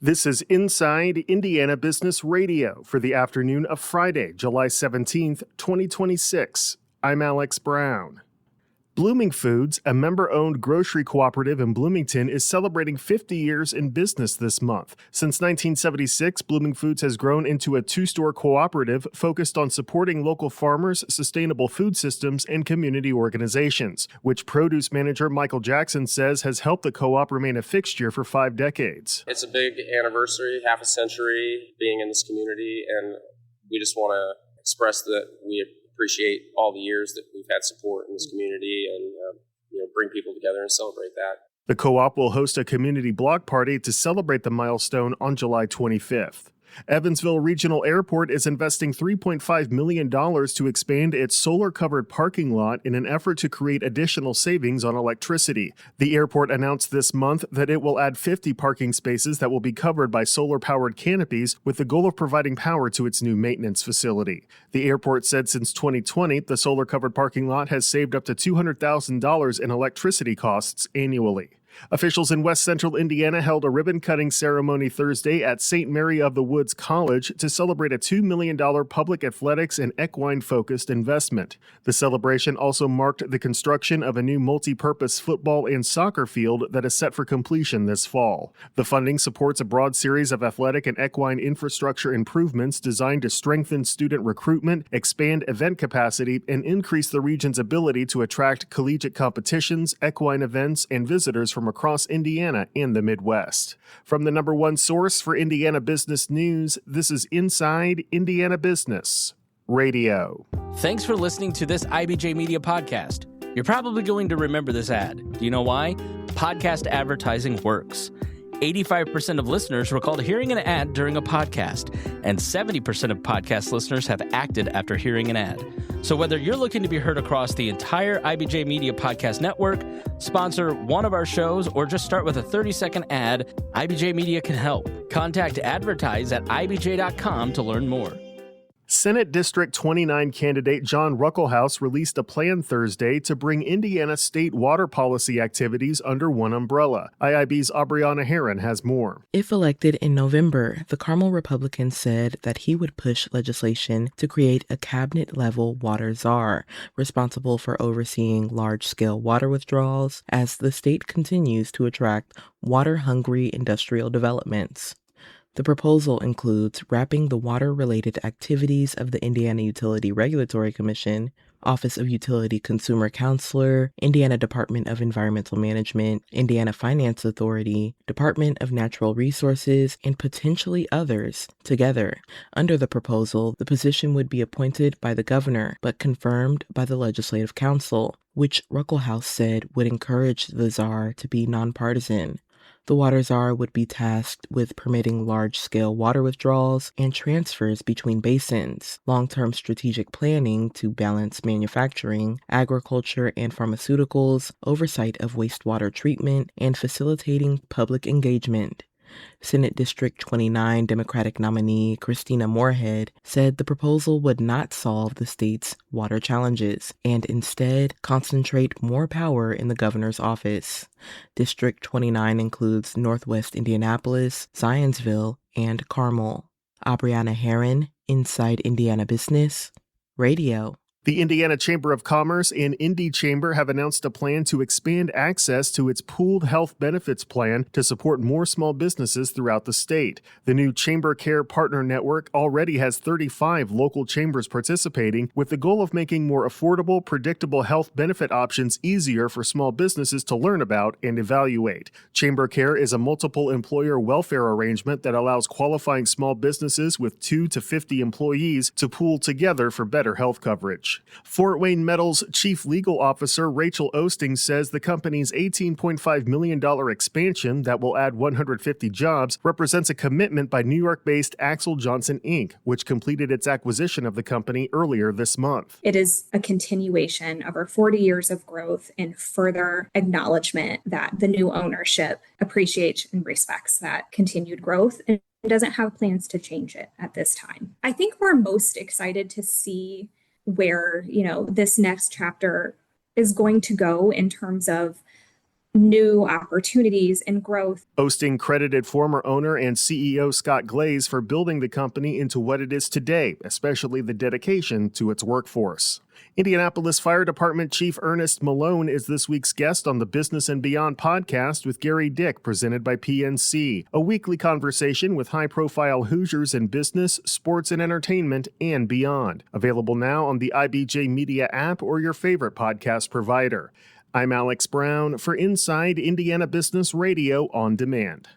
This is Inside Indiana Business Radio for the afternoon of Friday, July 17th, 2026. I'm Alex Brown. Bloomingfoods, a member-owned grocery cooperative in Bloomington, is celebrating 50 years in business this month. Since 1976, Bloomingfoods has grown into a two-store cooperative focused on supporting local farmers, sustainable food systems, and community organizations, which produce manager Michael Jackson says has helped the co-op remain a fixture for 5 decades. It's a big anniversary, half a century being in this community, and we just want to express that we appreciate all the years that we've had support in this community and bring people together and celebrate that. The co-op will host a community block party to celebrate the milestone on July 25th. Evansville Regional Airport is investing $3.5 million to expand its solar-covered parking lot in an effort to create additional savings on electricity. The airport announced this month that it will add 50 parking spaces that will be covered by solar-powered canopies with the goal of providing power to its new maintenance facility. The airport said since 2020, the solar-covered parking lot has saved up to $200,000 in electricity costs annually. Officials in West Central Indiana held a ribbon-cutting ceremony Thursday at St. Mary of the Woods College to celebrate a $2 million public athletics and equine-focused investment. The celebration also marked the construction of a new multi-purpose football and soccer field that is set for completion this fall. The funding supports a broad series of athletic and equine infrastructure improvements designed to strengthen student recruitment, expand event capacity, and increase the region's ability to attract collegiate competitions, equine events, and visitors from across Indiana and the Midwest. From the number one source for Indiana business news, this is Inside Indiana Business Radio. Thanks for listening to this IBJ Media podcast. You're probably going to remember this ad. Do you know why? Podcast advertising works. 85% of listeners recalled hearing an ad during a podcast, and 70% of podcast listeners have acted after hearing an ad. So whether you're looking to be heard across the entire IBJ Media Podcast Network, sponsor one of our shows, or just start with a 30-second ad, IBJ Media can help. Contact advertise at ibj.com to learn more. Senate District 29 candidate John Ruckelhaus released a plan Thursday to bring Indiana state water policy activities under one umbrella. IIB's Aubriana Herron has more. If elected in November, the Carmel Republican said that he would push legislation to create a cabinet-level water czar responsible for overseeing large-scale water withdrawals as the state continues to attract water-hungry industrial developments. The proposal includes wrapping the water-related activities of the Indiana Utility Regulatory Commission, Office of Utility Consumer Counselor, Indiana Department of Environmental Management, Indiana Finance Authority, Department of Natural Resources, and potentially others together. Under the proposal, the position would be appointed by the governor, but confirmed by the Legislative Council, which Ruckelhaus said would encourage the czar to be nonpartisan. The water czar would be tasked with permitting large-scale water withdrawals and transfers between basins, long-term strategic planning to balance manufacturing, agriculture, and pharmaceuticals, oversight of wastewater treatment, and facilitating public engagement. Senate District 29 Democratic nominee Christina Moorhead said the proposal would not solve the state's water challenges and instead concentrate more power in the governor's office. District 29 includes Northwest Indianapolis, Zionsville, and Carmel. Aubriana Herron, Inside Indiana Business Radio. The Indiana Chamber of Commerce and Indy Chamber have announced a plan to expand access to its pooled health benefits plan to support more small businesses throughout the state. The new Chamber Care Partner Network already has 35 local chambers participating, with the goal of making more affordable, predictable health benefit options easier for small businesses to learn about and evaluate. Chamber Care is a multiple employer welfare arrangement that allows qualifying small businesses with 2 to 50 employees to pool together for better health coverage. Fort Wayne Metal's Chief Legal Officer Rachel Osting says the company's $18.5 million expansion that will add 150 jobs represents a commitment by New York-based Axel Johnson Inc., which completed its acquisition of the company earlier this month. It is a continuation of our 40 years of growth and further acknowledgement that the new ownership appreciates and respects that continued growth and doesn't have plans to change it at this time. I think we're most excited to see where, this next chapter is going to go in terms of new opportunities and growth. Osting credited former owner and CEO Scott Glaze for building the company into what it is today, especially the dedication to its workforce. Indianapolis Fire Department Chief Ernest Malone is this week's guest on the Business and Beyond podcast with Gary Dick, presented by PNC, a weekly conversation with high-profile Hoosiers in business, sports, and entertainment, and beyond. Available now on the IBJ Media app or your favorite podcast provider. I'm Alex Brown for Inside Indiana Business Radio on Demand.